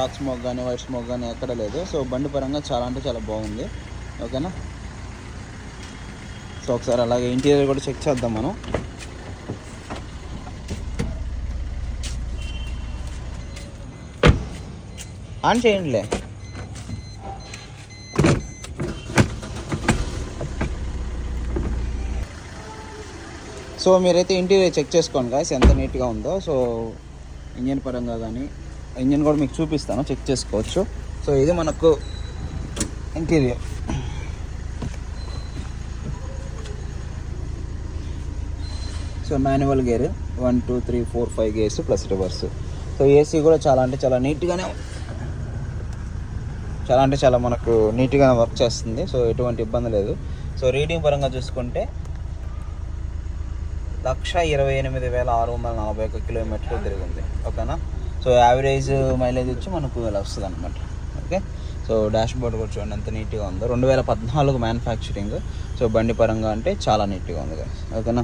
Black smoke కానీ white smoke కానీ ఎక్కడ లేదు. సో బండి పరంగా చాలా అంటే చాలా బాగుంది. ఓకేనా. సో ఒకసారి అలాగే ఇంటీరియర్ కూడా చెక్ చేద్దాం మనం. ఆన్ చేయండిలే. సో మీరైతే ఇంటీరియర్ చెక్ చేసుకోండి గాయ్స్ ఎంత నీట్గా ఉందో. సో ఇంజన్ పరంగా కానీ ఇంజన్ కూడా మీకు చూపిస్తాను, చెక్ చేసుకోవచ్చు. సో ఇది మనకు interior. So manual gear 1 2 3 4 5 gears plus reverse. So AC కూడా చాలా అంటే చాలా నీట్గానే, చాలా అంటే చాలా మనకు నీట్గానే వర్క్ చేస్తుంది. సో ఎటువంటి ఇబ్బంది లేదు. సో రీడింగ్ పరంగా చూసుకుంటే 128,641 కిలోమీటర్లు తిరిగింది. ఓకేనా. సో యావరేజ్ మైలేజ్ వచ్చి మనకు ఇలా వస్తుంది అనమాట. ఓకే. సో డాష్ బోర్డ్ కూడా చూడండి ఎంత నీట్గా ఉందో. 2014 మ్యానుఫ్యాక్చరింగ్. సో బండి పరంగా అంటే చాలా నీట్గా ఉంది. ఓకేనా.